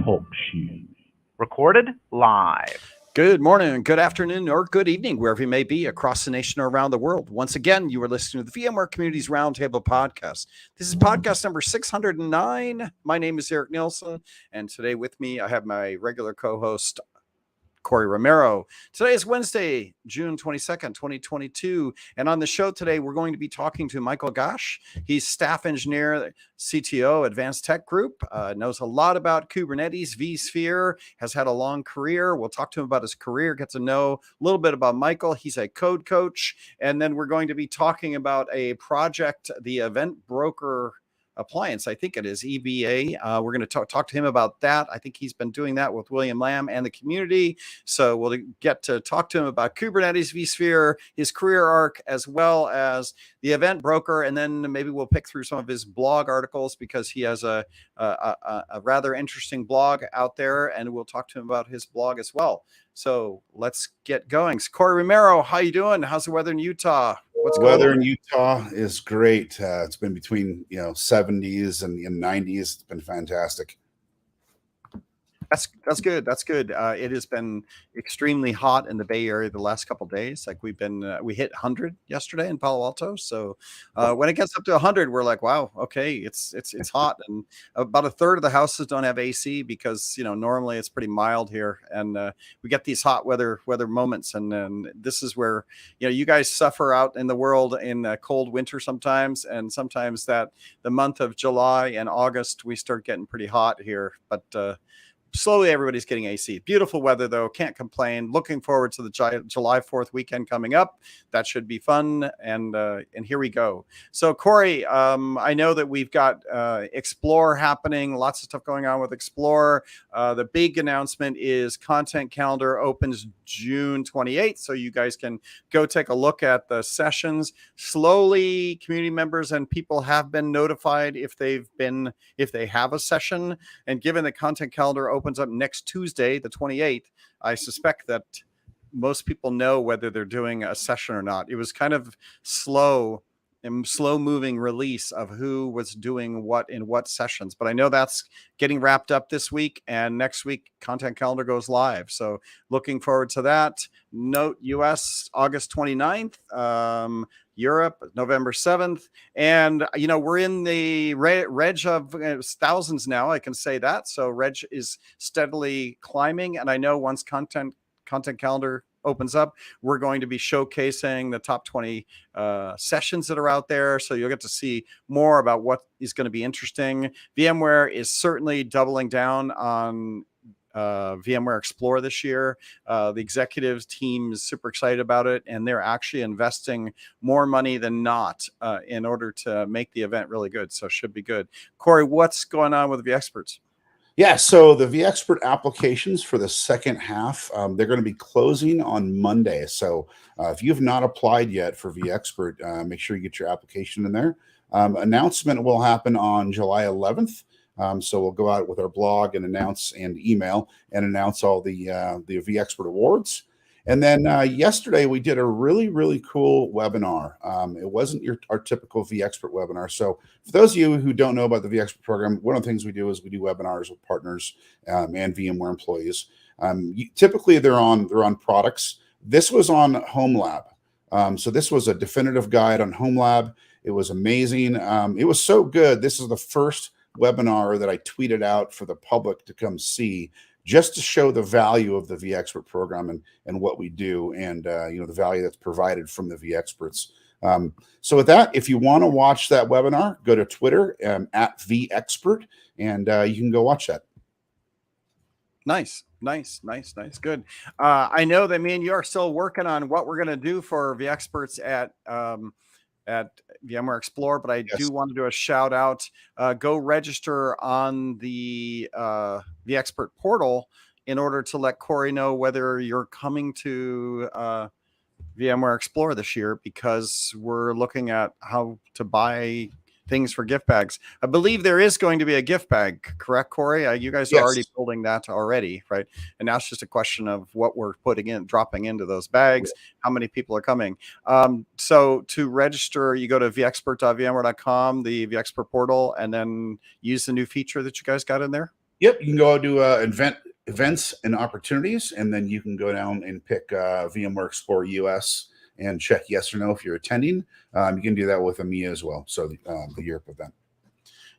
Talk Show. Recorded live. Good morning, good afternoon, or good evening, wherever you may be across the nation or around the world. Once again, you are listening to the VMware Communities Roundtable podcast. This is podcast number 609. My name is Eric Nielsen, and today with me, I have my regular co-host, Corey Romero. Today is Wednesday, June 22nd, 2022. And on the show today, we're going to be talking to Michael Gosh. He's staff engineer, CTO, Advanced Tech Group, knows a lot about Kubernetes, vSphere, has had a long career. We'll talk to him about his career, get to know a little bit about Michael. He's a code coach. And then we're going to be talking about a project, the Event Broker appliance, I think it is EBA. We're going to talk to him about that. I think he's been doing that with William Lamb and the community. So we'll get to talk to him about Kubernetes, vSphere, his career arc, as well as the Event Broker. And then maybe we'll pick through some of his blog articles because he has a rather interesting blog out there, and we'll talk to him about his blog as well. So let's get going. So Corey Romero, how you doing? How's the weather in Utah? What's the weather in Utah is great. It's been between 70s and 90s. It's been fantastic. That's good. That's good. It has been extremely hot in the Bay Area the last couple of days. Like we hit 100 yesterday in Palo Alto. So when it gets up to 100, we're like, wow, okay, it's hot. And about a third of the houses don't have AC because normally it's pretty mild here, and we get these hot weather moments. And this is where you guys suffer out in the world in a cold winter sometimes, and sometimes that the month of July and August we start getting pretty hot here, but. Slowly, everybody's getting AC. Beautiful weather, though. Can't complain. Looking forward to the July 4th weekend coming up. That should be fun. And here we go. So, Corey, I know that we've got Explore happening. Lots of stuff going on with Explore. The big announcement is Content Calendar opens June 28th. So you guys can go take a look at the sessions. Slowly, community members and people have been notified if they have a session. And given the Content Calendar opens up next Tuesday, the 28th, I suspect that most people know whether they're doing a session or not. It was kind of slow moving release of who was doing what in what sessions, but I know that's getting wrapped up this week, and next week Content Calendar goes live. So looking forward to that. Note US August 29th, Europe November 7th, and we're in the reg of thousands now, I can say that. So reg is steadily climbing, and I know once Content Calendar opens up, we're going to be showcasing the top 20 sessions that are out there. So you'll get to see more about what is going to be interesting. VMware is certainly doubling down on VMware Explore this year. The executive team is super excited about it, and they're actually investing more money than not in order to make the event really good. So it should be good. Corey, what's going on with the experts? Yeah, so the vExpert applications for the second half, they're going to be closing on Monday. So if you have not applied yet for vExpert, make sure you get your application in there. Announcement will happen on July 11th. So we'll go out with our blog and email and announce all the vExpert awards. And then yesterday we did a really, really cool webinar. It wasn't our typical vExpert webinar. So for those of you who don't know about the vExpert program, one of the things we do is we do webinars with partners and VMware employees. Typically they're on products. This was on Home Lab. So this was a definitive guide on Home Lab. It was amazing. It was so good. This is the first webinar that I tweeted out for the public to come see, just to show the value of the vExpert program and what we do, and the value that's provided from the vExperts. So with that, if you want to watch that webinar, go to Twitter at vExpert, and you can go watch that. Nice. Good. I know that me and you are still working on what we're going to do for vExperts at VMware Explore, but I do want to do a shout out. Go register on the vExpert portal in order to let Corey know whether you're coming to VMware Explore this year, because we're looking at how to buy things for gift bags. I believe there is going to be a gift bag, correct, Corey? You guys are already building that already, right? And now it's just a question of what we're dropping into those bags, how many people are coming. So to register, you go to vexpert.vmware.com, the vExpert portal, and then use the new feature that you guys got in there. Yep, you can go to events and opportunities, and then you can go down and pick VMware Explorer US and check yes or no if you're attending. You can do that with EMEA as well, so the Europe event.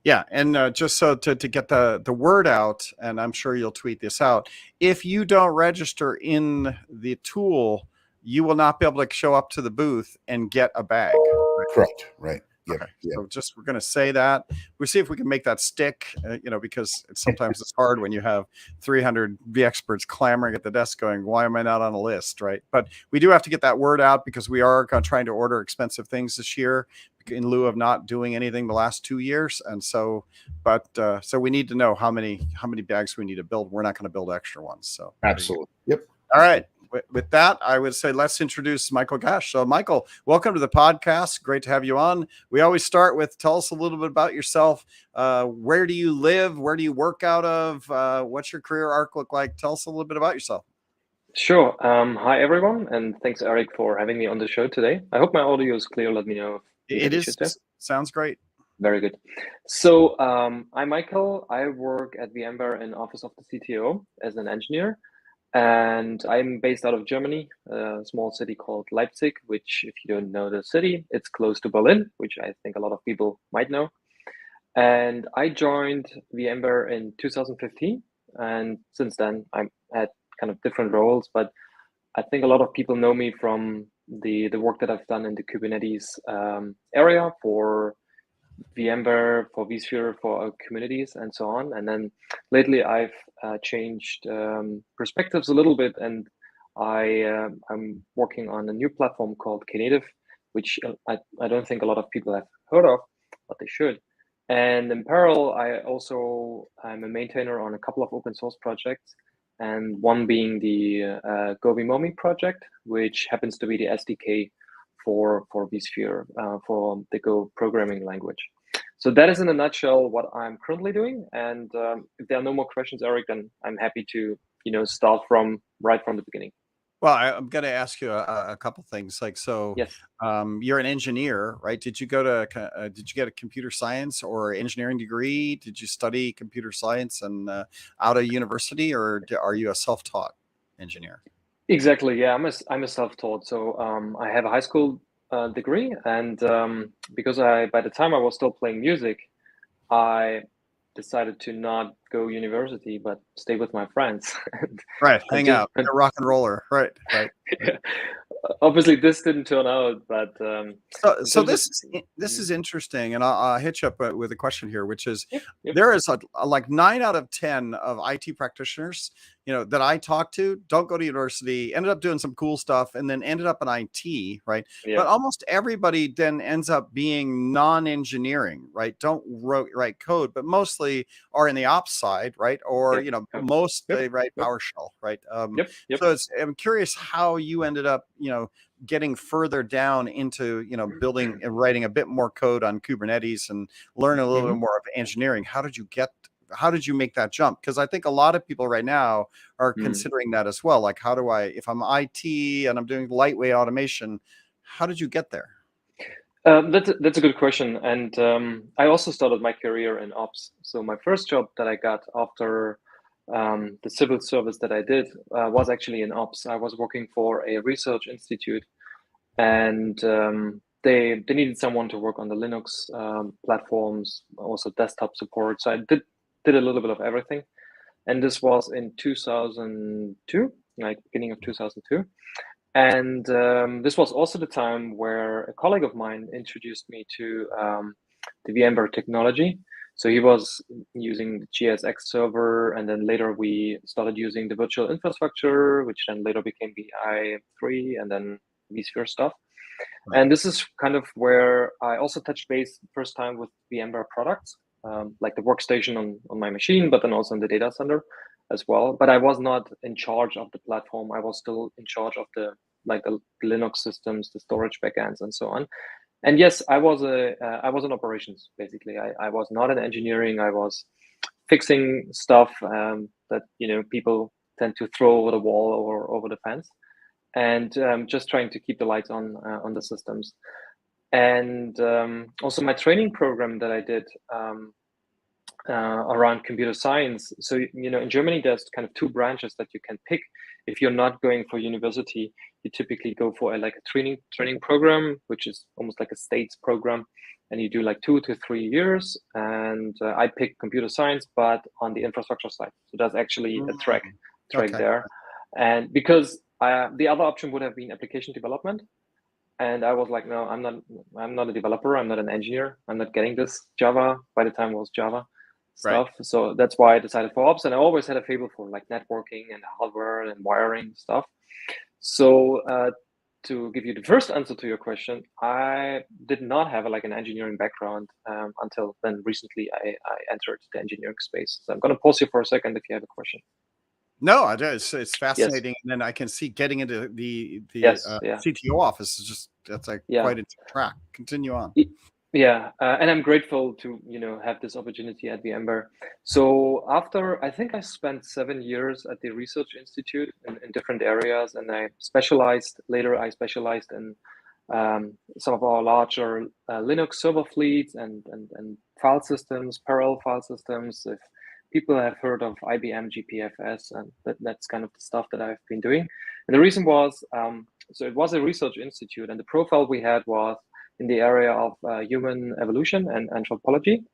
Yeah, and just so to get the word out, and I'm sure you'll tweet this out, if you don't register in the tool, you will not be able to show up to the booth and get a bag. Correct, right. Yep. Okay, Yep. so just we're going to say that. We'll see if we can make that stick, because sometimes it's hard when you have 300 vExperts clamoring at the desk going, why am I not on a list, right? But we do have to get that word out because we are trying to order expensive things this year in lieu of not doing anything the last 2 years. And so, so we need to know how many bags we need to build. We're not going to build extra ones. So absolutely. Yep. All right. With that, I would say let's introduce Michael Gash. So, Michael, welcome to the podcast. Great to have you on. We always start with tell us a little bit about yourself. Where do you live? Where do you work out of? What's your career arc look like? Tell us a little bit about yourself. Sure. Hi, everyone. And thanks, Eric, for having me on the show today. I hope my audio is clear. Let me know if it is. Sounds great. Very good. So I'm Michael. I work at VMware in Office of the CTO as an engineer. And I'm based out of Germany, a small city called Leipzig, which, if you don't know the city, it's close to Berlin, which I think a lot of people might know. And I joined VMware in 2015. And since then, I'm at kind of different roles. But I think a lot of people know me from the work that I've done in the Kubernetes area for VMware, for vSphere, for Kubernetes, and so on. And then lately I've changed perspectives a little bit, and I'm working on a new platform called Knative, which I don't think a lot of people have heard of, but they should. And in parallel, I'm a maintainer on a couple of open source projects, and one being the Go VMW project, which happens to be the SDK for vSphere, for the Go programming language. So that is in a nutshell what I'm currently doing. And if there are no more questions, Eric, then I'm happy to start right from the beginning. Well, I'm going to ask you a couple things. Yes. You're an engineer, right? Did you get a computer science or engineering degree? Did you study computer science and out of university, or are you a self-taught engineer? Exactly. Yeah, I'm a self-taught. So I have a high school degree, and because by the time I was still playing music, I decided to not go university but stay with my friends. Right, hang out, a rock and roller. Right. Yeah. Obviously, this didn't turn out, but so this is interesting, and I'll hit you up with a question here, which is there is like 9 out of 10 of IT practitioners that I talk to don't go to university, ended up doing some cool stuff, and then ended up in IT, right? Yeah. But almost everybody then ends up being non-engineering, right? Don't write code, but mostly are in the ops side, right? Or most they write PowerShell, right? So I'm curious how you ended up, getting further down into, building and writing a bit more code on Kubernetes and learn a little bit more of engineering. How did you make that jump? Because I think a lot of people right now are considering that as well. Like, if I'm IT and I'm doing lightweight automation, how did you get there? That's a good question. And I also started my career in ops. So my first job that I got after the civil service that I did was actually in ops. I was working for a research institute, and they needed someone to work on the Linux platforms, also desktop support. So I did a little bit of everything. And this was in 2002, like beginning of 2002. And this was also the time where a colleague of mine introduced me to the VMware technology. So he was using the GSX server, and then later we started using the virtual infrastructure, which then later became VI3 and then vSphere stuff. Right. And this is kind of where I also touched base first time with VMware products, like the workstation on my machine, but then also in the data center as well. But I was not in charge of the platform. I was still in charge of the Linux systems, the storage backends, and so on. And yes, I was in operations, basically. I was not in engineering. I was fixing stuff that people tend to throw over the wall or over the fence, and just trying to keep the lights on the systems. And also my training program that I did, around computer science. So, in Germany, there's kind of two branches that you can pick. If you're not going for university, you typically go for a training program, which is almost like a states program. And you do like 2 to 3 years. And I picked computer science, but on the infrastructure side. So there's actually a track Okay. there. And because the other option would have been application development. And I was like, no, I'm not a developer. I'm not an engineer. I'm not getting this Java. By the time it was Java stuff. Right. So that's why I decided for ops. And I always had a fable for like networking and hardware and wiring stuff. So to give you the first answer to your question, I did not have an engineering background until then. Recently, I entered the engineering space. So I'm going to pause you for a second if you have a question. No, it's fascinating, and then I can see getting into the CTO office is that's like quite a track. Continue on. Yeah, and I'm grateful to have this opportunity at VMware. So after I think I spent 7 years at the research institute in different areas, and I specialized in some of our larger Linux server fleets and file systems, parallel file systems. If people have heard of IBM GPFS, and that's kind of the stuff that I've been doing. And the reason was, so it was a research institute, and the profile we had was in the area of human evolution and anthropology.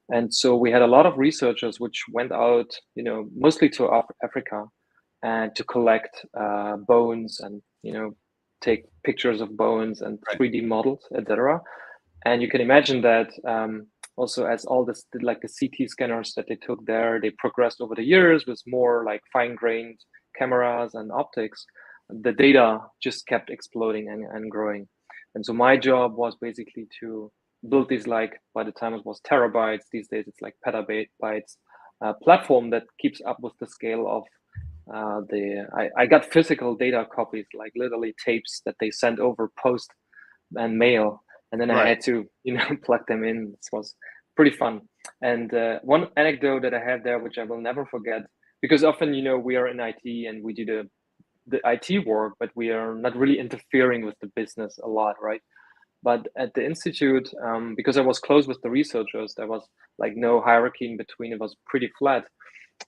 And so we had a lot of researchers which went out, mostly to Africa and to collect bones and, take pictures of bones and 3D models, etc. And you can imagine that also as all this, like the CT scanners that they took there, they progressed over the years with more like fine-grained cameras and optics. The data just kept exploding and growing. And so my job was basically to build these, like, by the time it was terabytes, these days it's like petabytes, platform that keeps up with the scale of I got physical data copies, like literally tapes that they sent over post and mail. And then I had to, plug them in. This was pretty fun. And one anecdote that I had there, which I will never forget, because often, we are in IT and we do the IT work, but we are not really interfering with the business a lot, right? But at the institute, because I was close with the researchers, there was like no hierarchy in between. It was pretty flat.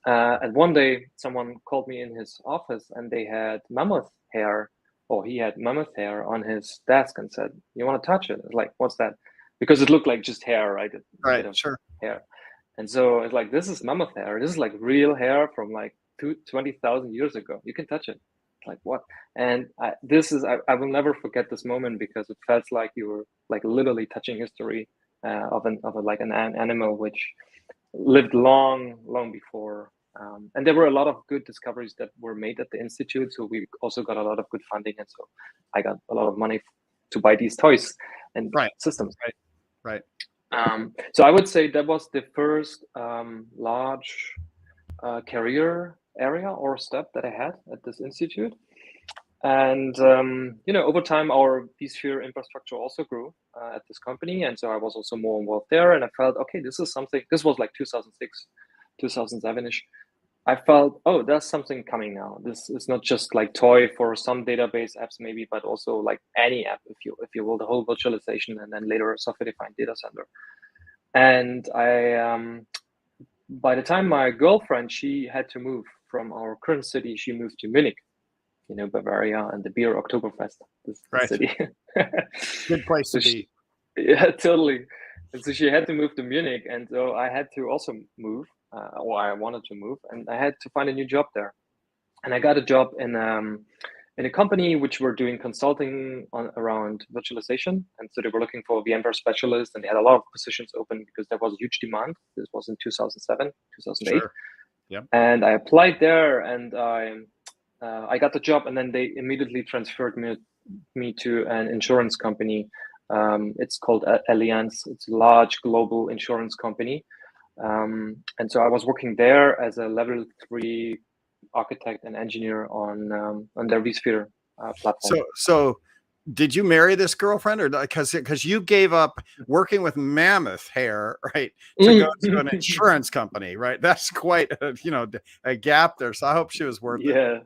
And one day, someone called me in his office, and they had mammoth hair, or he had mammoth hair on his desk, and said, "You want to touch it?" I was like, "What's that?" Because it looked like just hair, right? Sure. Hair. And so it's like, this is mammoth hair. This is like real hair from like 20,000 years ago. You can touch it. Like, what? And I will never forget this moment, because it felt like you were like literally touching history of an animal which lived long before. And there were a lot of good discoveries that were made at the institute. So we also got a lot of good funding, and so I got a lot of money to buy these toys and systems. Right. So I would say that was the first large career area or step that I had at this institute. And over time, our vSphere infrastructure also grew at this company, and so I was also more involved there. And I felt, okay, this is something. This was like 2006, 2007ish. I felt, oh, there's something coming now. This is not just like toy for some database apps, maybe, but also like any app, if you will, the whole virtualization, and then later a software-defined data center. And I, by the time my girlfriend, she had to move from our current city, she moved to Munich, Bavaria, and the beer Oktoberfest, this city. Good place to be. Yeah, totally. And so she had to move to Munich, and so I had to also move, or I wanted to move, and I had to find a new job there. And I got a job in a company which were doing consulting around virtualization, and so they were looking for VMware specialists, and they had a lot of positions open because there was a huge demand. This was in 2007, 2008. Sure. Yep. And I applied there, and I got the job, and then they immediately transferred me to an insurance company. It's called Allianz. It's a large global insurance company. And so I was working there as a level 3 architect and engineer on their vSphere platform. So did you marry this girlfriend, or because you gave up working with mammoth hair, right, to go to an insurance company, right? That's quite a gap there. So I hope she was worth it. Yeah,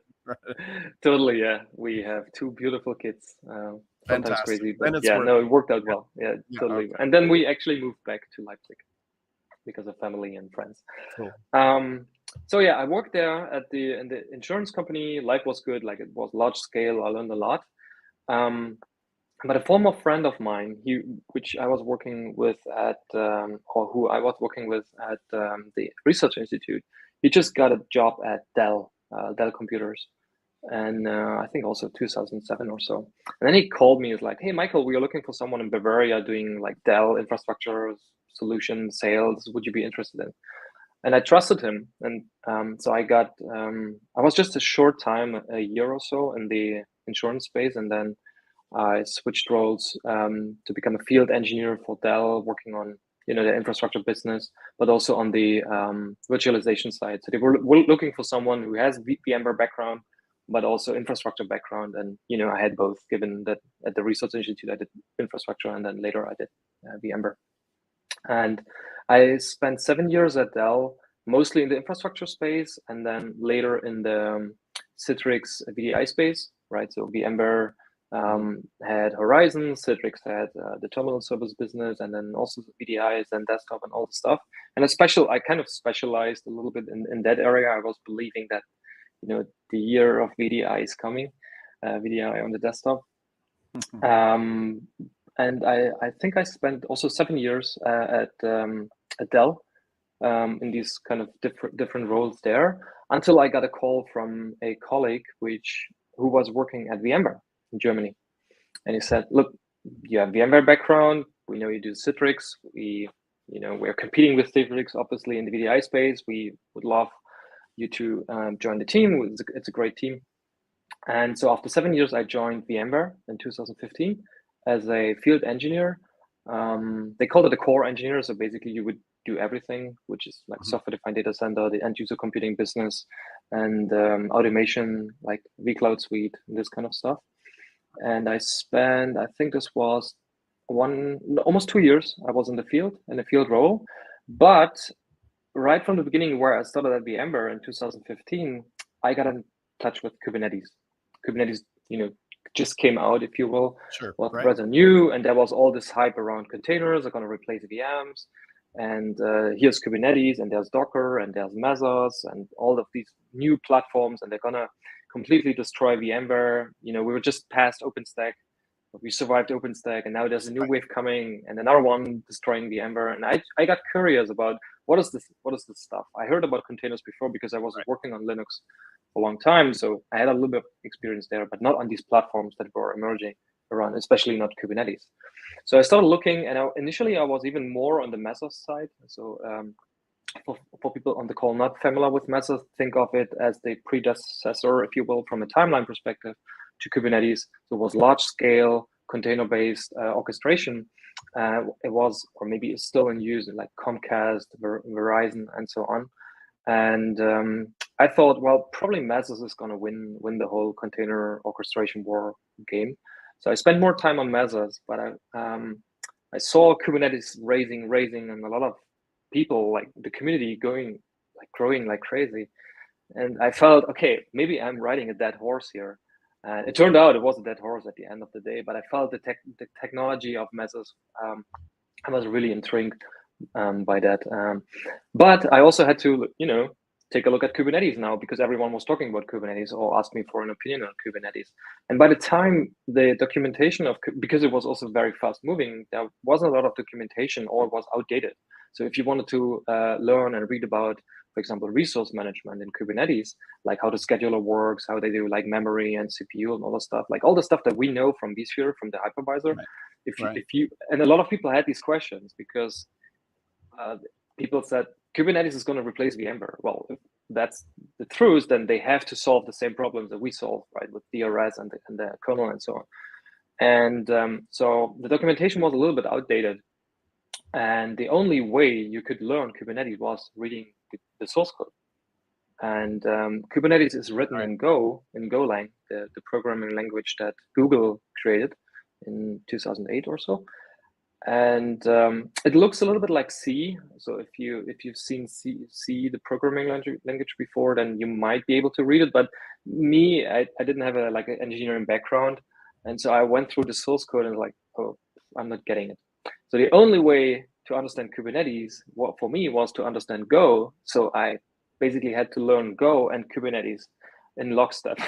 totally. Yeah, we have 2 beautiful kids. Sometimes crazy, but it worked out well. Yeah, totally. Okay. And then we actually moved back to Leipzig. because of family and friends. Cool. So yeah, I worked there in the insurance company. Life was good, like it was large scale. I learned a lot. But a former friend of mine, which I was working with at, or who I was working with at the research institute, he just got a job at Dell Computers, and I think also 2007 or so. And then he called me. He's like, "Hey, Michael, we are looking for someone in Bavaria doing like Dell infrastructure solution sales. Would you be interested in?" And I trusted him, and so I got. I was just a short time, a year or so, in the insurance space, and then I switched roles to become a field engineer for Dell, working on the infrastructure business, but also on the virtualization side. So they were looking for someone who has VMware background, but also infrastructure background. And I had both. Given that at the research institute I did infrastructure, and then later I did VMware. And I spent 7 years at Dell, mostly in the infrastructure space, and then later in the Citrix VDI space, right? So VMware had Horizon, Citrix had the terminal service business, and then also the VDIs and desktop and all the stuff. And I kind of specialized a little bit in that area. I was believing that, the year of VDI is coming, VDI on the desktop. And I think I spent also 7 years at Dell in these kind of different roles there, until I got a call from a colleague who was working at VMware in Germany. And he said, "Look, you have VMware background. We know you do Citrix. We're competing with Citrix, obviously, in the VDI space. We would love you to join the team. It's a great team." And so after 7 years, I joined VMware in 2015 as a field engineer. They called it a core engineer. So basically you would do everything, which is like software-defined data center, the end user computing business, and automation, like vCloud Suite, and this kind of stuff. And I think this was almost 2 years I was in the field role. But right from the beginning, where I started at VMware in 2015, I got in touch with Kubernetes. Kubernetes, just came out, if you will, was rather new, and there was all this hype around containers are going to replace VMs, and here's Kubernetes, and there's Docker, and there's Mesos, and all of these new platforms, and they're going to completely destroy VMware. We were just past OpenStack, we survived OpenStack, and now there's a new wave coming, and another one destroying VMware. And I got curious about what is this stuff. I heard about containers before because I was working on Linux for a long time, so I had a little bit of experience there, but not on these platforms that were emerging around, especially not Kubernetes. So I started looking, and initially I was even more on the Mesos side. So for people on the call not familiar with Mesos, think of it as the predecessor, if you will, from a timeline perspective, to Kubernetes. So it was large scale container-based orchestration. It was, or maybe it's still in use, like Comcast, Verizon, and so on. And I thought, well, probably Mesos is going to win the whole container orchestration war game. So I spent more time on Mesos, but I saw Kubernetes raising, and a lot of people, like the community, growing like crazy. And I felt, okay, maybe I'm riding a dead horse here. And it turned out it was a dead horse at the end of the day, but I felt the technology of Mesos. I was really intrigued by that. But I also had to, take a look at Kubernetes now, because everyone was talking about Kubernetes or asked me for an opinion on Kubernetes. And by the time the documentation because it was also very fast moving, there wasn't a lot of documentation, or it was outdated. So if you wanted to learn and read about, for example, resource management in Kubernetes, like how the scheduler works, how they do like memory and CPU and all the stuff, like all the stuff that we know from vSphere, from the hypervisor. Right. If you, and a lot of people had these questions because people said Kubernetes is going to replace VMware. Well, if that's the truth, then they have to solve the same problems that we solve, right, with DRS and the kernel and so on. And so the documentation was a little bit outdated. And the only way you could learn Kubernetes was reading the source code. And Kubernetes is written in Golang, the programming language that Google created in 2008 or so. And it looks a little bit like C. So if you've seen C, the programming language before, then you might be able to read it. But me, I didn't have an engineering background, and so I went through the source code and was like, oh, I'm not getting it. So the only way to understand Kubernetes, what for me was to understand Go. So I basically had to learn Go and Kubernetes in lockstep.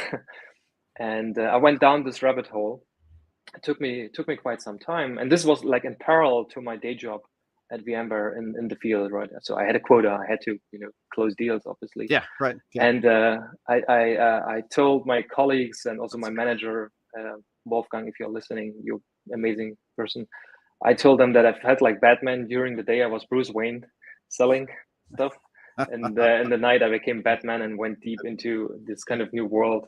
And I went down this rabbit hole. It took me quite some time, and this was like in parallel to my day job at VMware in the field, right? So I had a quota. I had to, close deals, obviously. Yeah, right. Yeah. And I told my colleagues and also my manager, Wolfgang, if you're listening, you're an amazing person. I told them that I felt like Batman during the day. I was Bruce Wayne selling stuff, and in the night I became Batman and went deep into this kind of new world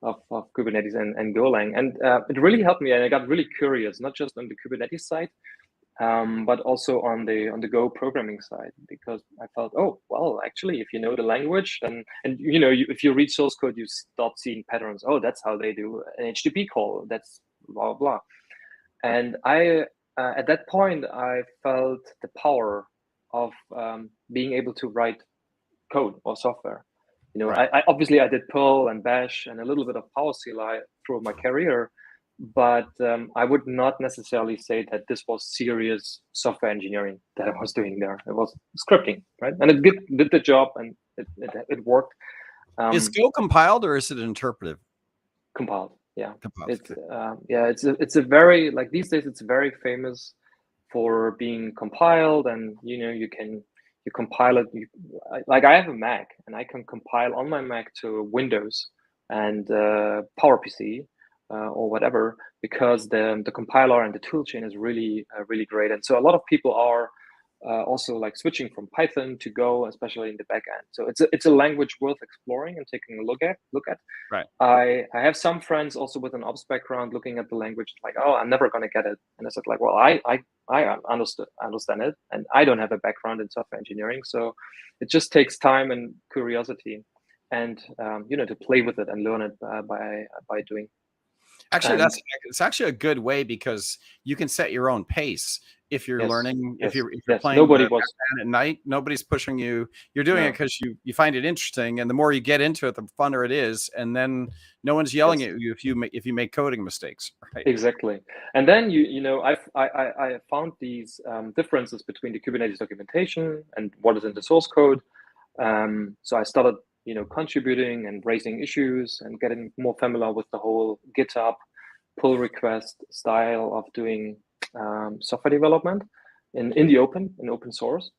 of Kubernetes and Golang. And it really helped me, and I got really curious, not just on the Kubernetes side, but also on the Go programming side, because I felt, oh, well, actually, if you know the language, then, and if you read source code, you start seeing patterns. Oh, that's how they do an HTTP call. That's blah, blah, blah. And I, at that point, I felt the power of being able to write code or software. Right. I obviously I did Perl and Bash and a little bit of PowerCLI throughout my career, but I would not necessarily say that this was serious software engineering that I was doing there. It was scripting, right? And it did the job, and it worked. Is Go compiled or is it interpretive? Compiled, yeah. Compiled. It's a very, like, these days it's very famous for being compiled, and you compile it. Like, I have a Mac, and I can compile on my Mac to Windows and PowerPC or whatever, because the compiler and the toolchain is really really great. And so a lot of people are also like switching from Python to Go, especially in the back end. So it's a language worth exploring and taking a look at. Right. I have some friends also with an ops background looking at the language like, oh, I'm never going to get it. And I said, like, well, I understand it, and I don't have a background in software engineering, so it just takes time and curiosity, and to play with it and learn it by doing. Actually, it's actually a good way, because you can set your own pace. If you're learning, if you're playing at night, nobody's pushing you. You're doing it because you find it interesting, and the more you get into it, the funner it is. And then no one's yelling at you if you make coding mistakes. Right? Exactly. And then I found these differences between the Kubernetes documentation and what is in the source code. So I started contributing and raising issues and getting more familiar with the whole GitHub pull request style of doing software development in open source.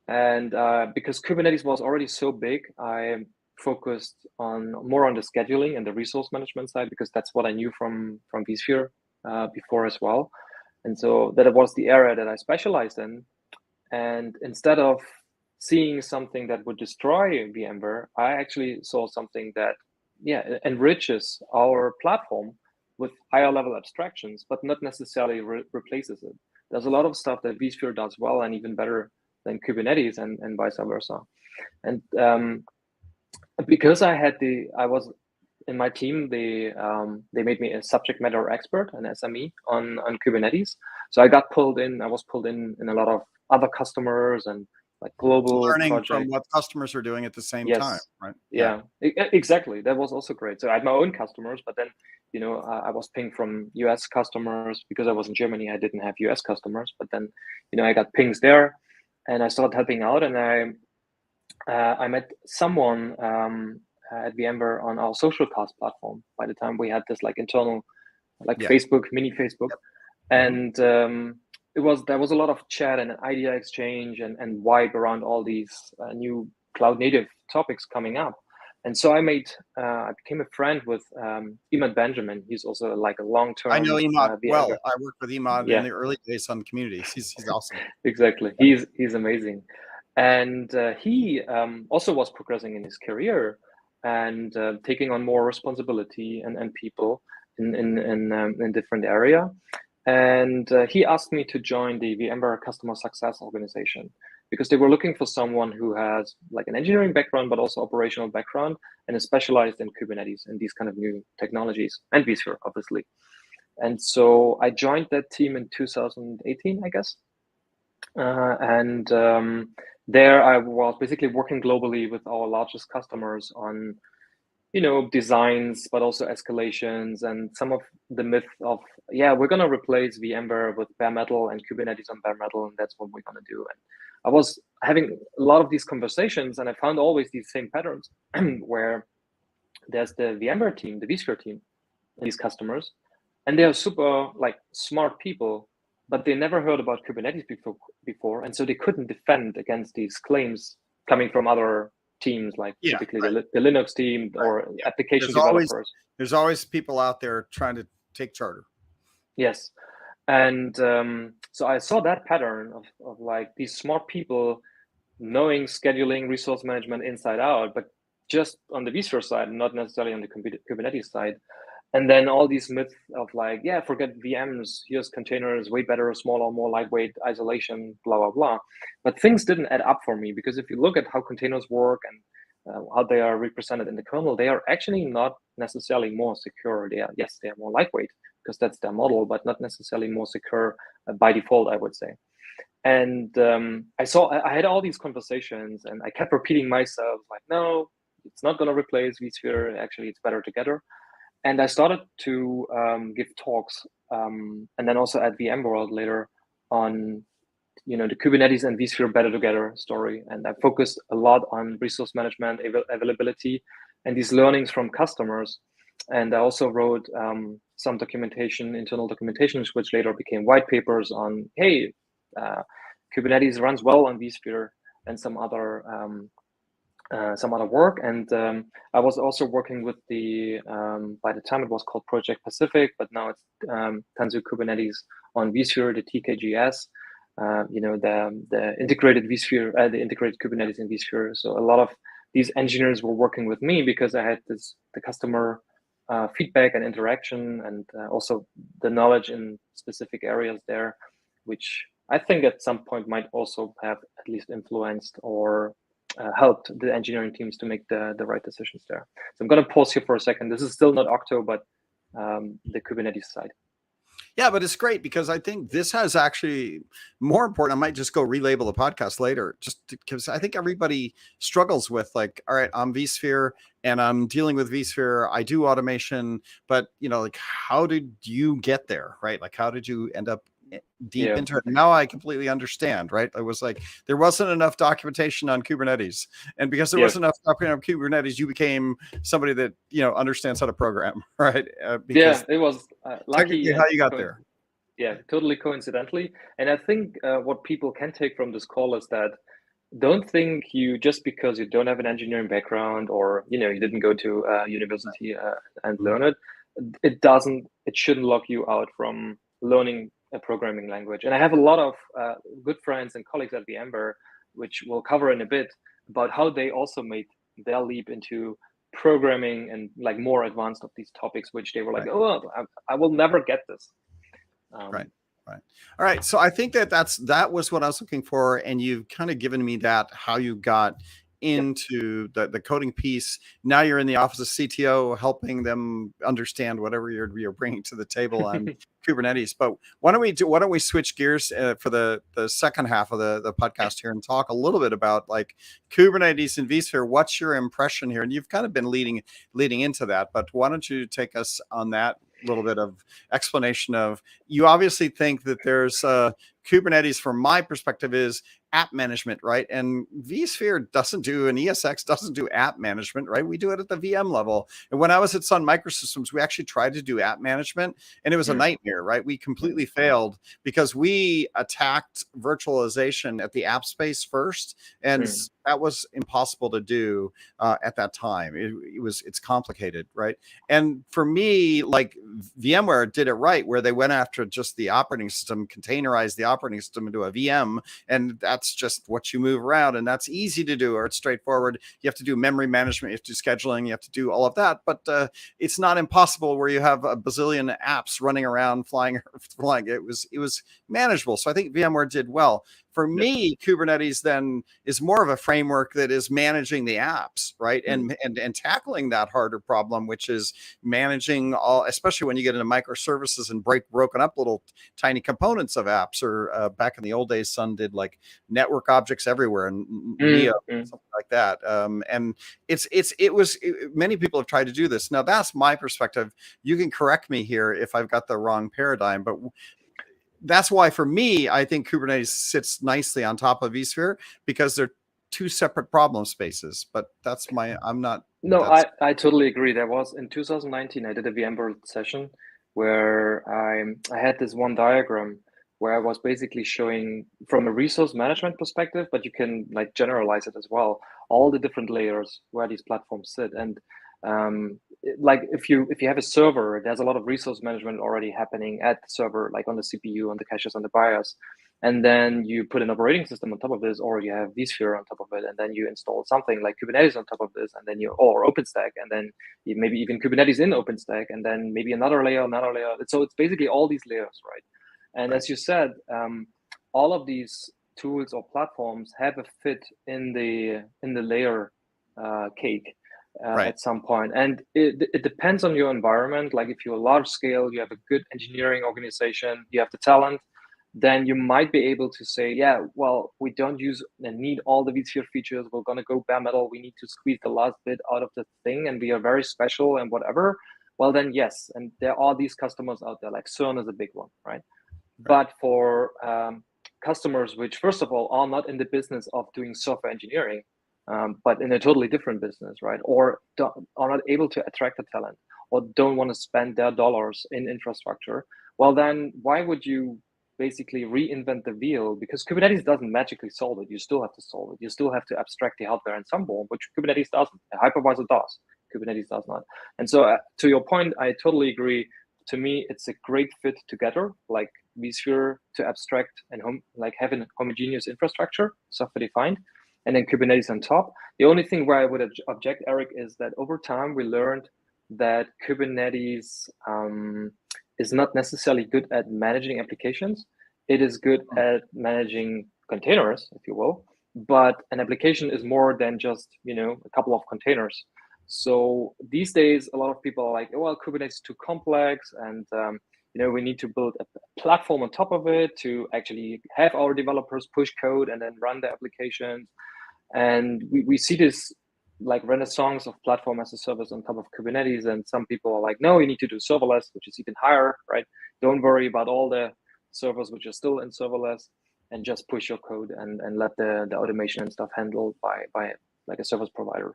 And because Kubernetes was already so big, I focused more on the scheduling and the resource management side, because that's what I knew from vSphere before as well. And so that was the area that I specialized in. And instead of seeing something that would destroy VMware, I actually saw something that enriches our platform with higher level abstractions, but not necessarily replaces it. There's a lot of stuff that vSphere does well, and even better than Kubernetes, and vice versa. And because I was in my team, they made me a subject matter expert, an SME on Kubernetes. So I was pulled in a lot of other customers and like global learning projects. From what customers are doing at the same time, right? Yeah, exactly. That was also great. So I had my own customers, but then I was pinged from US customers. Because I was in Germany, I didn't have US customers, but then I got pings there, and I started helping out. And I met someone at VMware on our social cast platform. By the time we had this like internal, like Facebook, mini Facebook, and there was a lot of chat and idea exchange and vibe around all these new cloud native topics coming up. And so I became a friend with Emad Benjamin. He's also like a long-term. I know Emad well. I worked with Emad in the early days on Communities. He's awesome. Exactly. He's amazing. And he also was progressing in his career and taking on more responsibility and people in different area. And he asked me to join the VMware Customer Success Organization, because they were looking for someone who has like an engineering background, but also operational background, and is specialized in Kubernetes and these kind of new technologies, and vSphere, obviously. And so I joined that team in 2018, I guess. And there I was basically working globally with our largest customers on designs, but also escalations, and some of the myth of, we're going to replace VMware with bare metal and Kubernetes on bare metal, and that's what we're going to do. And I was having a lot of these conversations, and I found always these same patterns where there's the VMware team, the vSphere team, these customers, and they are super smart people, but they never heard about Kubernetes before, and so they couldn't defend against these claims coming from other teams, typically the Linux team or application developers. There's always people out there trying to take charter. Yes. And so I saw that pattern of these smart people knowing scheduling, resource management inside out, but just on the vSphere side, not necessarily on the Kubernetes side. And then all these myths of forget VMs, here's containers, way better, smaller, more lightweight, isolation, blah, blah, blah. But things didn't add up for me, because if you look at how containers work and how they are represented in the kernel, they are actually not necessarily more secure. They are more lightweight because that's their model, but not necessarily more secure by default, I would say. And I had all these conversations, and I kept repeating myself, no, it's not going to replace vSphere. Actually, it's better together. And I started to give talks, and then also at VMworld later on, the Kubernetes and vSphere better together story. And I focused a lot on resource management, availability, and these learnings from customers. And I also wrote some documentation, internal documentation, which later became white papers on, hey, Kubernetes runs well on vSphere, and some other work. And I was also working with by the time it was called Project Pacific, but now it's Tanzu Kubernetes on vSphere, the TKGS, the integrated vSphere, the integrated Kubernetes in vSphere. So a lot of these engineers were working with me because I had the customer feedback and interaction, and also the knowledge in specific areas there, which I think at some point might also have at least influenced or helped the engineering teams to make the right decisions there. So I'm going to pause here for a second. This is still not Octo, but the Kubernetes side. Yeah, but it's great because I think this has actually more important. I might just go relabel the podcast later, just because I think everybody struggles with all right, I'm vSphere and I'm dealing with vSphere. I do automation, but how did you get there, right? How did you end up deep into it? Now I completely understand, right? It was there wasn't enough documentation on Kubernetes, and because there wasn't enough documentation on Kubernetes, you became somebody that understands how to program, right? Because it was lucky how you got there. Yeah, totally coincidentally. And I think what people can take from this call is that don't think just because you don't have an engineering background, or you didn't go to university and learn it, it shouldn't lock you out from learning a programming language. And I have a lot of good friends and colleagues at VMware, which we'll cover in a bit, about how they also made their leap into programming and more advanced of these topics, which they were I will never get this. Right. All right. So I think that was what I was looking for. And you've kind of given me that, how you got into the coding piece. Now you're in the office of CTO, helping them understand whatever you're bringing to the table on Kubernetes. But why don't we switch gears for the second half of the podcast here and talk a little bit about Kubernetes and vSphere. What's your impression here? And you've kind of been leading into that, but why don't you take us on that little bit of explanation of, you obviously think that there's Kubernetes, from my perspective, is app management, right? And vSphere doesn't do, and ESX doesn't do app management, right? We do it at the VM level. And when I was at Sun Microsystems, we actually tried to do app management, and it was a nightmare, right? We completely failed because we attacked virtualization at the app space first, and that was impossible to do at that time. It's complicated, right? And for me, VMware did it right, where they went after just the operating system, containerized the operating system into a VM, and that's just what you move around, and that's easy to do, or it's straightforward. You have to do memory management, you have to do scheduling, you have to do all of that, but it's not impossible where you have a bazillion apps running around, flying. It was manageable. So I think VMware did well. For me, Kubernetes then is more of a framework that is managing the apps, right? And tackling that harder problem, which is managing all, especially when you get into microservices and broken up little tiny components of apps. Or back in the old days, Sun did like network objects everywhere and Neo, something like that. And many people have tried to do this. Now that's my perspective. You can correct me here if I've got the wrong paradigm, but that's why for me, I think Kubernetes sits nicely on top of vSphere, because they're two separate problem spaces. But that's I'm not. No, I totally agree. There was in 2019, I did a VMware session where I had this one diagram where I was basically showing from a resource management perspective, but you can like generalize it as well, all the different layers where these platforms sit. And like if you have a server, there's a lot of resource management already happening at the server, like on the CPU, on the caches, on the BIOS. And then you put an operating system on top of this, or you have vSphere on top of it, and then you install something like Kubernetes on top of this, and then or OpenStack, and then maybe even Kubernetes in OpenStack, and then maybe another layer. So it's basically all these layers, right? And as you said, all of these tools or platforms have a fit in the layer cake at some point. And it depends on your environment. Like if you're large scale, you have a good engineering organization, you have the talent, then you might be able to say, yeah, well, we don't need all the vSphere features. We're going to go bare metal. We need to squeeze the last bit out of the thing, and we are very special and whatever. Well, then yes. And there are these customers out there, like CERN is a big one, right? But for customers which, first of all, are not in the business of doing software engineering, but in a totally different business, right? Or are not able to attract the talent, or don't want to spend their dollars in infrastructure, well, then why would you basically reinvent the wheel? Because Kubernetes doesn't magically solve it. You still have to solve it. You still have to abstract the hardware in some form, which Kubernetes doesn't. A hypervisor does. Kubernetes does not. And so to your point, I totally agree. To me, it's a great fit together, like vSphere to abstract and have a homogeneous infrastructure, software defined, and then Kubernetes on top. The only thing where I would object, Eric, is that over time we learned that Kubernetes is not necessarily good at managing applications. It is good at managing containers, if you will, but an application is more than just, a couple of containers. So these days, a lot of people are like, well, Kubernetes is too complex, and we need to build a platform on top of it to actually have our developers push code and then run the applications. And we see this like renaissance of platform as a service on top of Kubernetes, and some people are like, no, you need to do serverless, which is even higher, right? Don't worry about all the servers which are still in serverless, and just push your code and let the automation and stuff handled by like a service provider.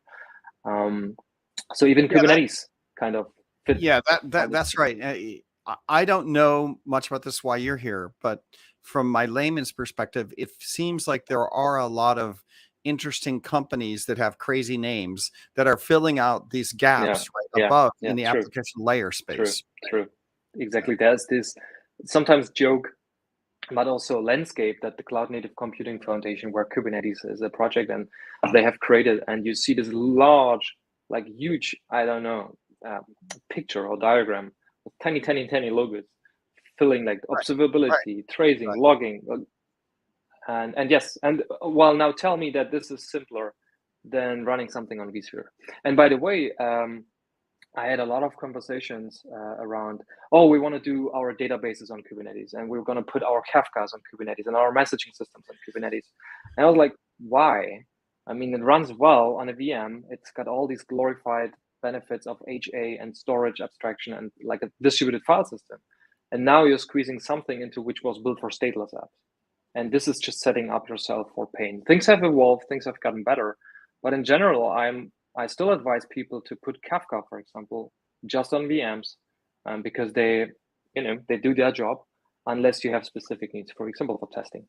So even Kubernetes kind of fit. Yeah, that's right. I don't know much about this while you're here, but from my layman's perspective, it seems like there are a lot of interesting companies that have crazy names that are filling out these gaps above in the application layer space. True. Exactly. There's this sometimes joke, but also landscape that the Cloud Native Computing Foundation, where Kubernetes is a project, and they have created, and you see this large, like huge, I don't know, picture or diagram with tiny logos filling like observability, tracing, logging. And yes, and well, now tell me that this is simpler than running something on vSphere. And by the way, I had a lot of conversations around, we want to do our databases on Kubernetes, and we're going to put our Kafkas on Kubernetes and our messaging systems on Kubernetes. And I was like, why? I mean, it runs well on a VM. It's got all these glorified benefits of HA and storage abstraction and like a distributed file system. And now you're squeezing something into which was built for stateless apps. And this is just setting up yourself for pain. Things have evolved, things have gotten better. But in general, I still advise people to put Kafka, for example, just on VMs, because they do their job, unless you have specific needs, for example, for testing.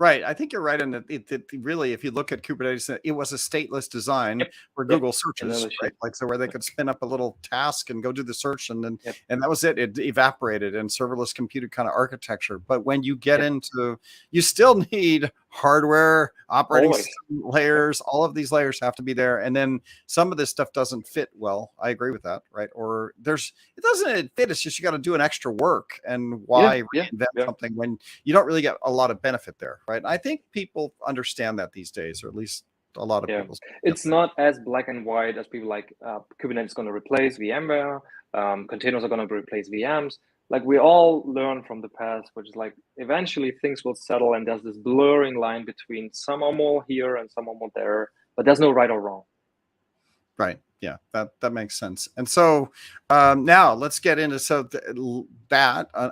Right. I think you're right in that it really, if you look at Kubernetes, it was a stateless design for Google searches, right? Like, so where they could spin up a little task and go do the search, and then and that was it. It evaporated, and serverless computer kind of architecture. But when you get into, you still need hardware, operating Always. system layers, all of these layers have to be there. And then some of this stuff doesn't fit well. I agree with that, right? Or it doesn't fit. It's just you got to do an extra work. And why reinvent something when you don't really get a lot of benefit there, right? And I think people understand that these days, or at least a lot of people. It's not as black and white as people like Kubernetes is going to replace VMware, containers are going to replace VMs. Like we all learn from the past, which is like eventually things will settle and there's this blurring line between some are more here and some are more there, but there's no right or wrong. Right. Yeah, that makes sense. And so now let's get into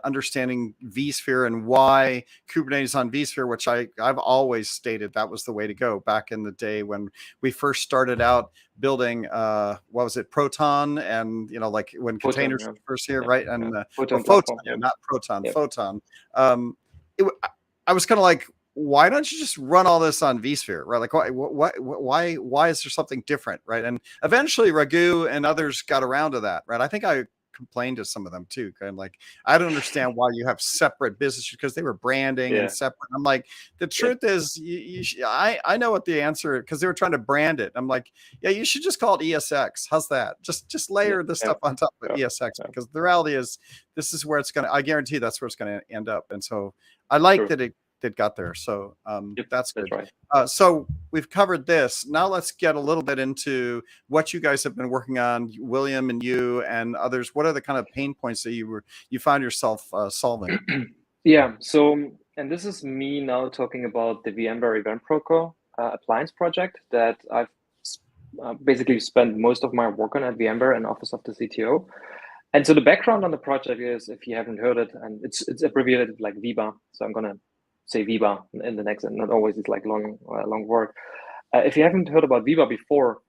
understanding vSphere and why Kubernetes on vSphere, which I've always stated that was the way to go back in the day when we first started out building what was it, Proton, and like when Photon, containers were first here, right? And Photon, not Proton, Photon. I was kind of like, why don't you just run all this on vSphere, right? Like, why is there something different, right? And eventually Raghu and others got around to that, right? I think I complained to some of them too. Kind of like, I don't understand why you have separate businesses, because they were branding and separate. I'm like, the truth is, I know what the answer, because they were trying to brand it. I'm like, yeah, you should just call it ESX. How's that? Just layer the stuff on top of ESX, because the reality is, this is where it's going to, I guarantee that's where it's going to end up. And so I like that it got there. So that's good. That's right. So we've covered this. Now let's get a little bit into what you guys have been working on, William and you and others. What are the kind of pain points that you found yourself solving? So, and this is me now talking about the VMware Event Broker appliance project that I've basically spent most of my work on at VMware and Office of the CTO. And so the background on the project is, if you haven't heard it, and it's abbreviated like VBA. So I'm going to say VBA in the next, and not always it's like long word. If you haven't heard about VBA before,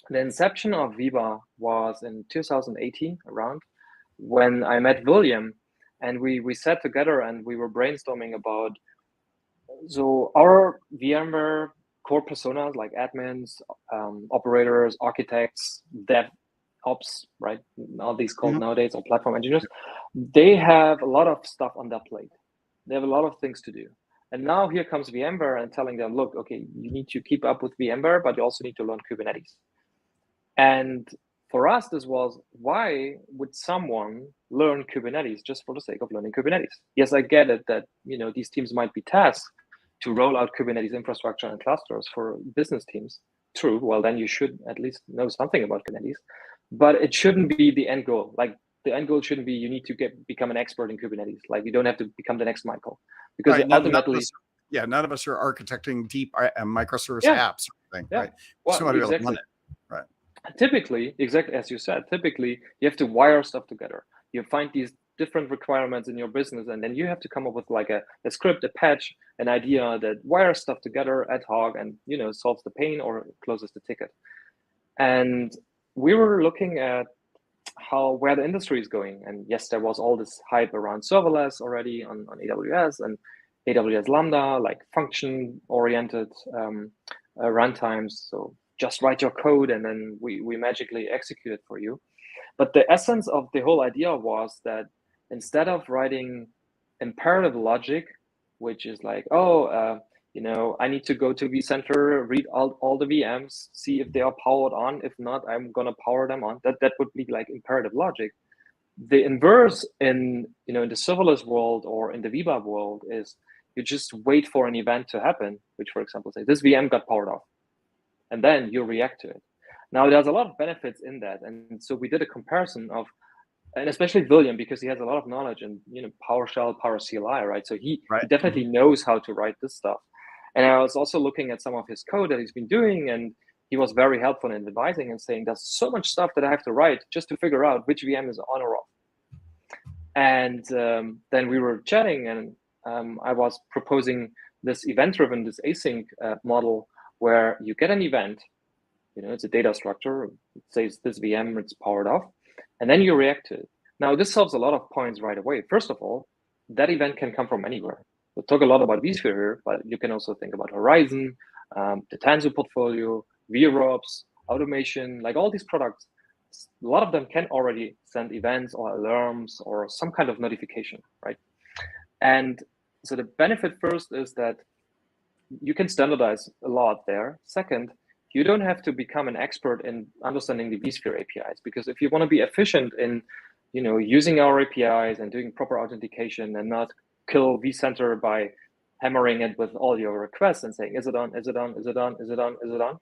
the inception of VBA was in 2018 around, when I met William, and we sat together and we were brainstorming about, so our VMware core personas like admins, operators, architects, DevOps, right? All these called nowadays, or platform engineers, they have a lot of stuff on their plate. They have a lot of things to do. And now here comes VMware and telling them, look, okay, you need to keep up with VMware, but you also need to learn Kubernetes. And for us, this was, why would someone learn Kubernetes just for the sake of learning Kubernetes? Yes, I get it that these teams might be tasked to roll out Kubernetes infrastructure and clusters for business teams. True. Well, then you should at least know something about Kubernetes, but it shouldn't be the end goal. Like, the end goal shouldn't be you need to become an expert in Kubernetes. Like, you don't have to become the next Michael, because ultimately, none of us are architecting deep microservice apps or anything, right? Well, exactly. Right. Typically, exactly as you said, typically you have to wire stuff together. You find these different requirements in your business, and then you have to come up with like a script, a patch, an idea that wires stuff together ad hoc and solves the pain or closes the ticket. And we were looking at where the industry is going. And yes, there was all this hype around serverless already on AWS, and AWS Lambda, like function-oriented runtimes. So just write your code and then we magically execute it for you. But the essence of the whole idea was that instead of writing imperative logic, which is like, I need to go to vCenter, read all the VMs, see if they are powered on. If not, I'm going to power them on. That would be like imperative logic. The inverse in the serverless world or in the VBA world is you just wait for an event to happen, which, for example, say this VM got powered off, and then you react to it. Now, there's a lot of benefits in that. And so we did a comparison of, and especially William, because he has a lot of knowledge in PowerShell, PowerCLI, right? So he definitely knows how to write this stuff. And I was also looking at some of his code that he's been doing, and he was very helpful in advising and saying, there's so much stuff that I have to write just to figure out which VM is on or off. And then we were chatting, and I was proposing this event-driven, this async model, where you get an event, it's a data structure, it says this VM, it's powered off, and then you react to it. Now, this solves a lot of points right away. First of all, that event can come from anywhere. We'll talk a lot about vSphere here, but you can also think about Horizon, the Tanzu portfolio, VROps, automation, like all these products. A lot of them can already send events or alarms or some kind of notification, right? And so the benefit first is that you can standardize a lot there. Second, you don't have to become an expert in understanding the vSphere APIs, because if you want to be efficient in, using our APIs and doing proper authentication and not kill vCenter by hammering it with all your requests and saying, is it on, is it on, is it on, is it on, is it on?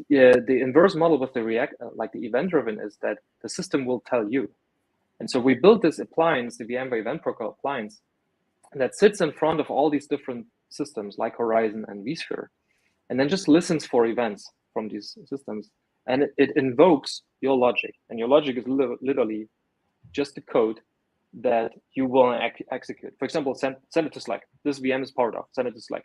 The inverse model with the the event-driven, is that the system will tell you. And so we built this appliance, the VMware Event Broker appliance, that sits in front of all these different systems like Horizon and vSphere, and then just listens for events from these systems. And it invokes your logic. And your logic is literally just the code that you will execute. For example, send it to Slack. This VM is powered off, send it to Slack.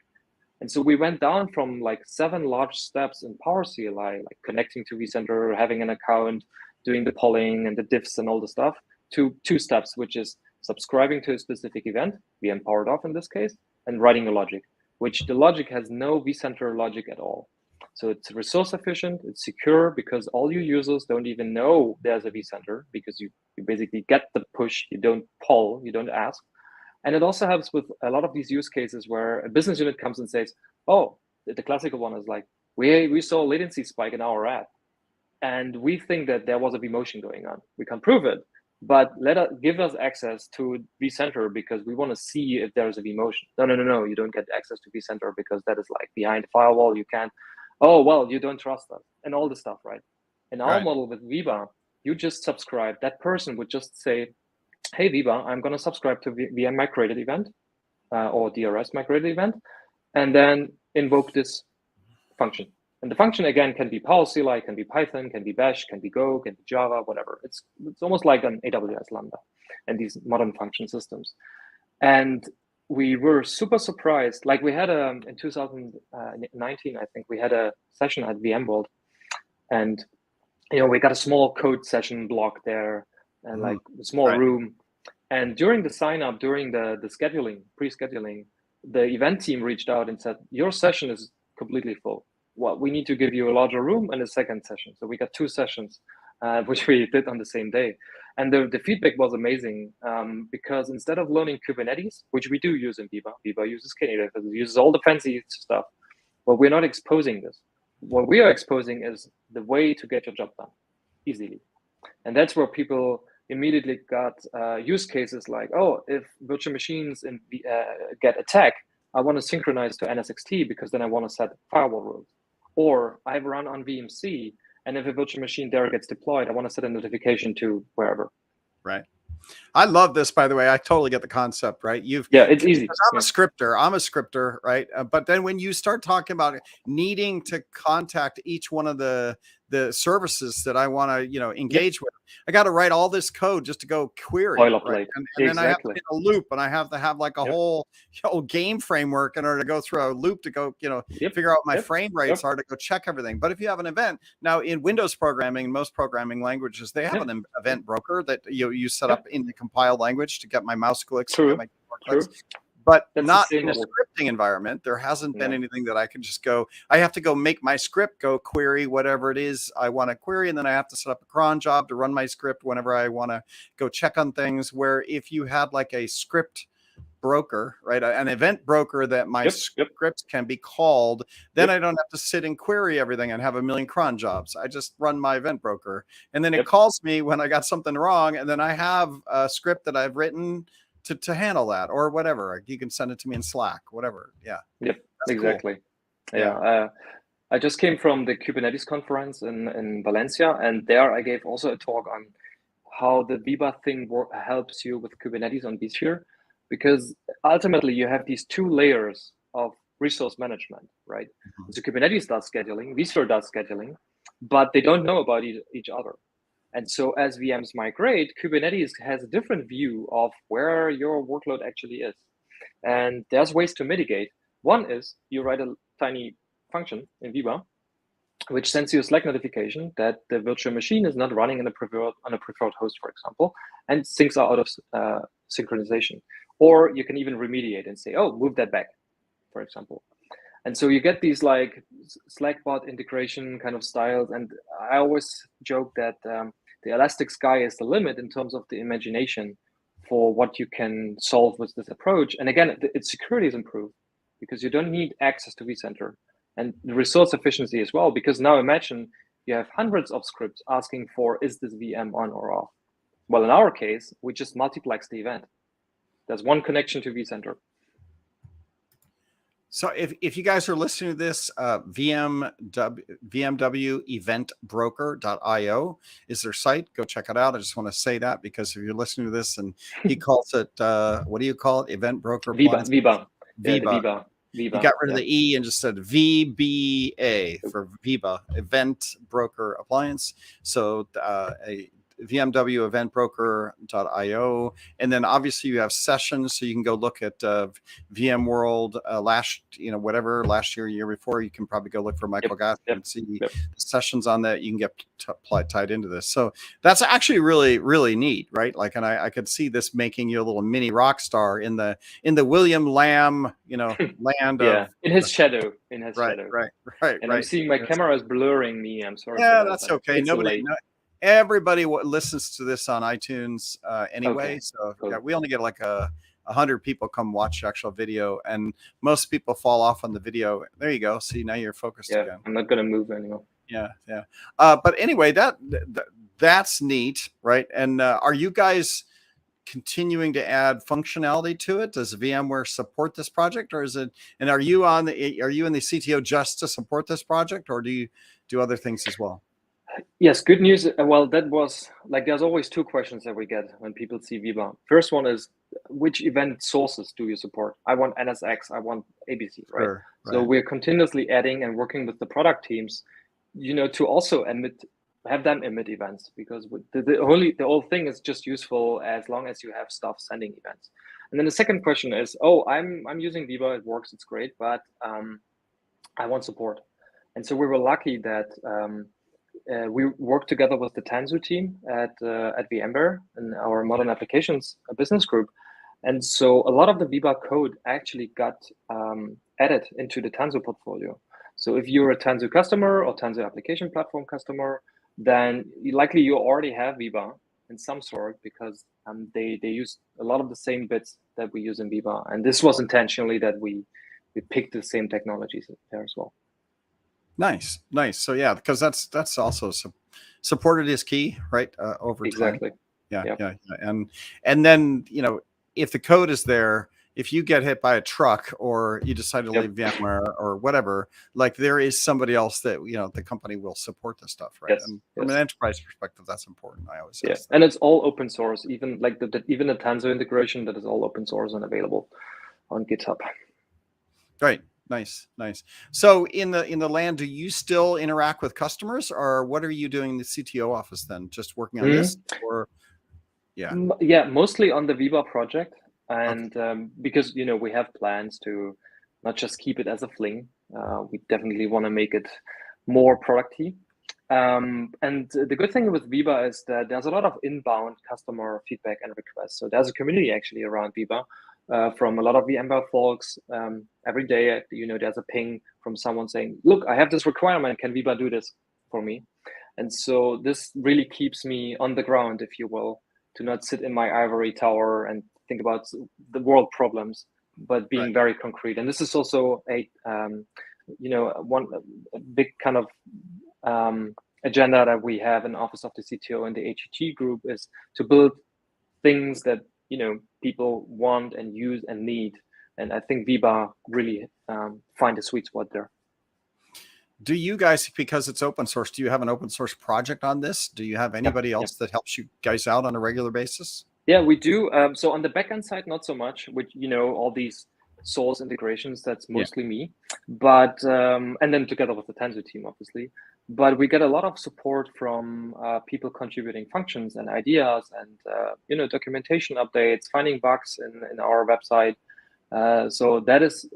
And so we went down from like 7 large steps in Power CLI, like connecting to vCenter, having an account, doing the polling and the diffs and all the stuff, to 2 steps, which is subscribing to a specific event, VM powered off in this case, and writing a logic, which the logic has no vCenter logic at all. So it's resource efficient, it's secure, because all your users don't even know there's a vCenter, because you basically get the push, you don't poll, you don't ask. And it also helps with a lot of these use cases where a business unit comes and says, oh, the classical one is like, we saw a latency spike in our app, and we think that there was a vMotion going on. We can't prove it, but give us access to vCenter because we want to see if there's a vMotion. No, you don't get access to vCenter because that is like behind the firewall. You can't. Oh, well, you don't trust us, and all this stuff, right? In our model with Viva, you just subscribe. That person would just say, hey, Viva, I'm going to subscribe to VM migrated event or DRS migrated event, and then invoke this function. And the function, again, can be Power CLI, can be Python, can be Bash, can be Go, can be Java, whatever. It's almost like an AWS Lambda and these modern function systems. And we were super surprised. Like we had in 2019, I think, we had a session at VMworld. And, we got a small code session block there and like a small room. And during the sign up, during the scheduling, pre-scheduling, the event team reached out and said, your session is completely full. Well, we need to give you a larger room and a second session. So we got 2 sessions, which we did on the same day. And the feedback was amazing because instead of learning Kubernetes, which we do use in Viva uses Knative, it uses all the fancy stuff, but we're not exposing this. What we are exposing is the way to get your job done easily. And that's where people immediately got use cases like, oh, if virtual machines get attacked, I want to synchronize to NSXT because then I want to set firewall rules. Or I run on VMC, and if a virtual machine there gets deployed, I want to set a notification to wherever. Right. I love this, by the way. I totally get the concept, right? It's easy. I'm a scripter, right? But then when you start talking about needing to contact each one of the services that I want to, engage with, I got to write all this code just to go query, right? And then I have to hit a loop, and I have to have like a whole game framework in order to go through a loop to go, figure out what my frame rates are to go check everything. But if you have an event now in Windows programming, most programming languages, they have an event broker that you set up in the compiled language to get my mouse clicks. True. But that's not in a scripting environment. There hasn't been anything that I can just go. I have to go make my script, go query whatever it is I want to query, and then I have to set up a cron job to run my script whenever I want to go check on things. Where if you had like a script broker, right, an event broker that my scripts can be called, then I don't have to sit and query everything and have a million cron jobs. I just run my event broker, and then it calls me when I got something wrong, and then I have a script that I've written to handle that or whatever. You can send it to me in Slack, whatever. That's exactly. Cool. I just came from the Kubernetes conference in Valencia, and there I gave also a talk on how the Viva thing helps you with Kubernetes on vSphere, because ultimately you have these 2 layers of resource management, right? So Kubernetes does scheduling, vSphere does scheduling, but they don't know about each other. And so as VMs migrate, Kubernetes has a different view of where your workload actually is. And there's ways to mitigate. One is you write a tiny function in Viva, which sends you a Slack notification that the virtual machine is not running on a preferred host, for example, and things are out of synchronization. Or you can even remediate and say, oh, move that back, for example. And so you get these like Slackbot integration kind of styles. And I always joke that the elastic sky is the limit in terms of the imagination for what you can solve with this approach. And again, its security is improved. because you don't need access to vCenter. And the resource efficiency as well, because now imagine you have hundreds of scripts asking for, is this VM on or off? Well, in our case, we just multiplex the event. There's one connection to vCenter. So if you guys are listening to this, VMW Event Broker.io is their site. Go check it out. I just want to say that because if you're listening to this and he calls it, what do you call it? Event Broker? Viba. Viba. Yeah, Viba. You got rid of the E and just said VBA for Viba, Event Broker Appliance. So a VMW Event Broker.io. And then obviously you have sessions. So you can go look at VMworld last year before. You can probably go look for Michael Gass and see sessions on that. You can get tied into this. So that's actually really, really neat, right? Like, and I could see this making you a little mini rock star in the William Lamb, land of in his shadow. Right. And I'm seeing my camera is blurring me. I'm sorry. Yeah, that's okay. Everybody listens to this on iTunes anyway. Okay. So cool. we only get like 100 people come watch the actual video, and most people fall off on the video. There you go. See, now you're focused again. I'm not going to move anymore. Yeah. But anyway, that's neat, right? And are you guys continuing to add functionality to it? Does VMware support this project, or is it? And are you in the CTO just to support this project, or do you do other things as well? Yes, good news. Well, that was like, there's always two questions that we get when people see Viba. First one is, which event sources do you support? I want NSX, I want ABC, right? Sure, right. So we're continuously adding and working with the product teams, to also have them emit events, because the whole thing is just useful as long as you have stuff sending events. And then the second question is, I'm using Viba, it works, it's great, but I want support. And so we were lucky that we worked together with the Tanzu team at VMware in our modern applications business group. And so a lot of the Viba code actually got added into the Tanzu portfolio. So if you're a Tanzu customer or Tanzu application platform customer, then likely you already have Viba in some sort, because they use a lot of the same bits that we use in Viba. And this was intentionally that we picked the same technologies there as well. Nice. So yeah, because that's also supported is key, right? Over exactly. time. Yeah. And then if the code is there, if you get hit by a truck or you decide to leave VMware or whatever, like there is somebody else that the company will support this stuff, right? Yes. And from an enterprise perspective, that's important. I always say. And it's all open source, even like even the Tanzu integration, that is all open source and available on GitHub. Right. Nice. So in the LAN, do you still interact with customers, or what are you doing in the CTO office then? Just working on this, or mostly on the Viba project, and because we have plans to not just keep it as a fling. We definitely want to make it more productive. And the good thing with Viba is that there's a lot of inbound customer feedback and requests. So there's a community actually around Viba. From a lot of VMware folks. Every day, there's a ping from someone saying, look, I have this requirement. Can Viba do this for me? And so this really keeps me on the ground, if you will, to not sit in my ivory tower and think about the world problems, but being very concrete. And this is also one big kind of agenda that we have in Office of the CTO and the HET group, is to build things that people want and use and need. And I think Viba really find a sweet spot there. Do you guys, because it's open source, do you have an open source project on this? Do you have anybody else that helps you guys out on a regular basis? Yeah, we do. So on the backend side, not so much, with all these source integrations, that's mostly me. But and then together with the Tanzu team, obviously. But we get a lot of support from people contributing functions and ideas, and documentation updates, finding bugs in our website. So that is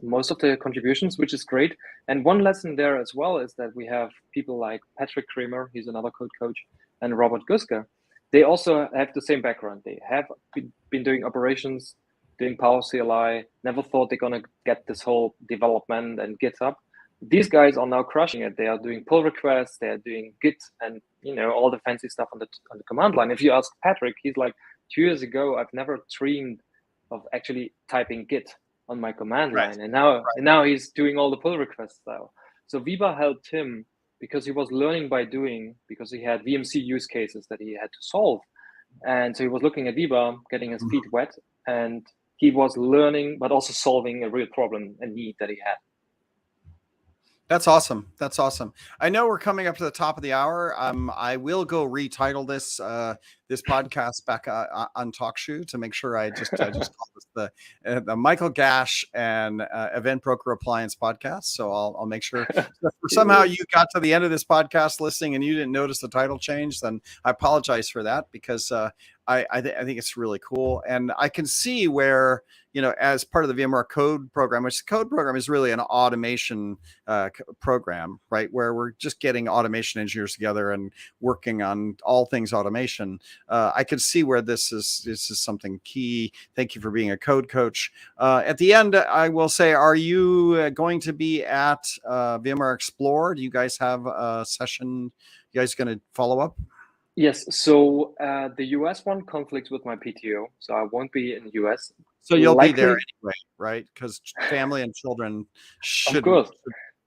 most of the contributions, which is great. And one lesson there as well is that we have people like Patrick Kramer, he's another code coach, and Robert Guska. They also have the same background. They have been doing operations, doing Power CLI, never thought they're going to get this whole development and GitHub. These guys are now crushing it. They are doing pull requests, they are doing Git, and all the fancy stuff on the command line. If you ask Patrick, he's like, 2 years ago, I've never dreamed of actually typing Git. on my command Right. line, and now he's doing all the pull requests now. So Viva helped him because he was learning by doing, because he had VMC use cases that he had to solve, and so he was looking at Viva, getting his feet wet, and he was learning, but also solving a real problem and need that he had. That's awesome. That's awesome. I know we're coming up to the top of the hour. I will go retitle this podcast back on TalkShoe to make sure I just call this the Michael Gash and Event Broker Appliance podcast. So I'll make sure. If somehow you got to the end of this podcast listening and you didn't notice the title change, then I apologize for that, because I think it's really cool, and I can see where, as part of the VMware code program, which the code program is really an automation program, right? Where we're just getting automation engineers together and working on all things automation. I can see where this is something key. Thank you for being a code coach. At the end, I will say, are you going to be at VMware Explore? Do you guys have a session? You guys going to follow up? Yes. So the US one conflicts with my PTO, so I won't be in the US. So you'll be there anyway, right? Because family and children should. Of course.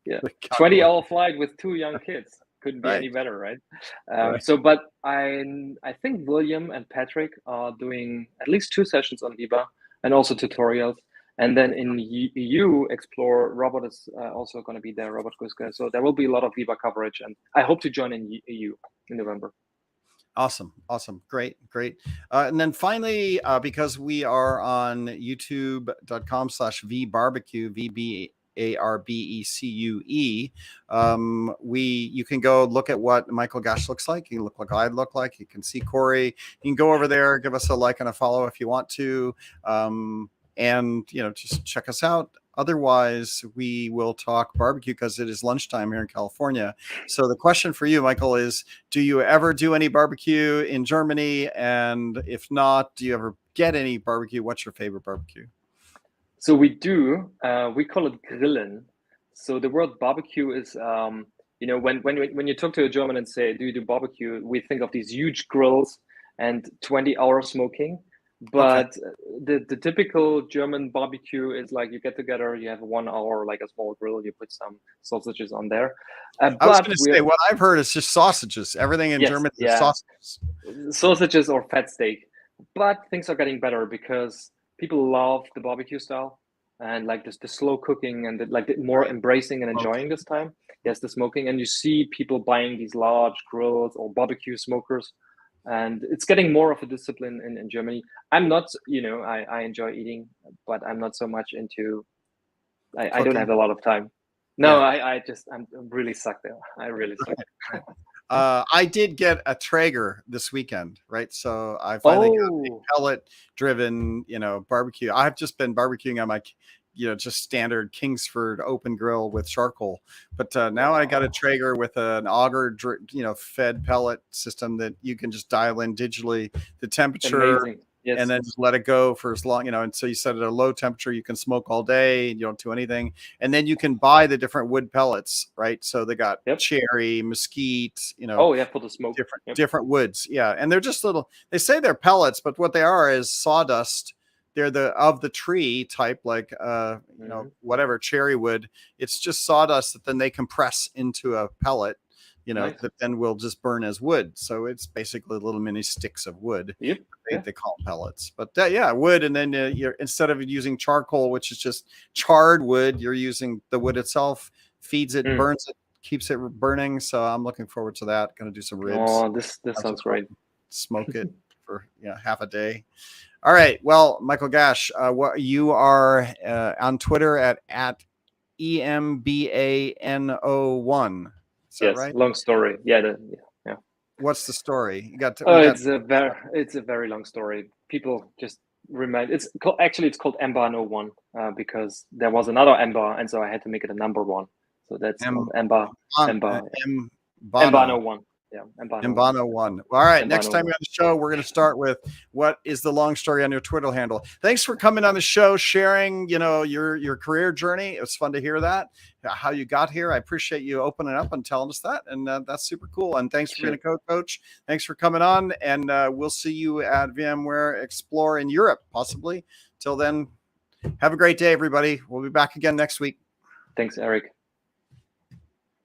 Yeah. 20-hour flight with 2 young kids. Couldn't be any better, right? So, but I think William and Patrick are doing at least 2 sessions on Viva and also tutorials. And then in EU Explore, Robert is also going to be there, Robert Guska. So there will be a lot of Viva coverage, and I hope to join in EU in November. Awesome. Great. And then finally, because we are on youtube.com/vbarbecue, VBARBECUE, you can go look at what Michael Gash looks like. You can look like I look like. You can see Corey. You can go over there, give us a like and a follow if you want to, and just check us out. Otherwise, we will talk barbecue because it is lunchtime here in California. So the question for you, Michael, is: do you ever do any barbecue in Germany? And if not, do you ever get any barbecue? What's your favorite barbecue? So we do. We call it Grillen. So the word barbecue is, when you talk to a German and say, "Do you do barbecue?" we think of these huge grills and 20-hour smoking. But the typical German barbecue is like you get together, you have 1 hour, like a small grill, you put some sausages on there. I was going to say, what I've heard is just sausages. Everything in German is sausages. Sausages or fat steak. But things are getting better because people love the barbecue style and like the slow cooking and the more embracing and enjoying this time. Yes, the smoking. And you see people buying these large grills or barbecue smokers. And it's getting more of a discipline in Germany. I'm not, I enjoy eating, but I'm not so much into, I don't have a lot of time. No, I'm really suck there. I really suck. I did get a Traeger this weekend, right? So I finally got a pellet-driven, barbecue. I've just been barbecuing on my, just standard Kingsford open grill with charcoal. But now I got a Traeger with an auger, fed pellet system that you can just dial in digitally the temperature. Amazing. Yes. And then just let it go for as long, and so you set it at a low temperature, you can smoke all day, you don't do anything. And then you can buy the different wood pellets, right? So they got cherry, mesquite, for the smoke. Different woods. Yeah. And they're just they say they're pellets, but what they are is sawdust. They're of the tree type, like, whatever, cherry wood. It's just sawdust that then they compress into a pellet, that then will just burn as wood. So it's basically little mini sticks of wood. Yep. They call them pellets, but wood. And then you're, instead of using charcoal, which is just charred wood, you're using the wood itself, feeds it, burns it, keeps it burning. So I'm looking forward to that. Going to do some ribs. Oh, this sounds great. Smoke it for half a day. All right. Well, Michael Gash, what you are on Twitter at EMBANO1. Is that right? Long story. Yeah. What's the story? You got to. It's a very long story. People just remind. It's called EMBA01 because there was another EMBA, and so I had to make it a number 1. So that's EMBA01. Yeah, EMBA01. All right. Next time you're on the show, we're going to start with what is the long story on your Twitter handle. Thanks for coming on the show, sharing, your career journey. It was fun to hear that, how you got here. I appreciate you opening up and telling us that. And that's super cool. And thanks for being a code coach. Thanks for coming on. And we'll see you at VMware Explore in Europe, possibly. Till then, Have a great day, everybody. We'll be back again next week. Thanks, Eric.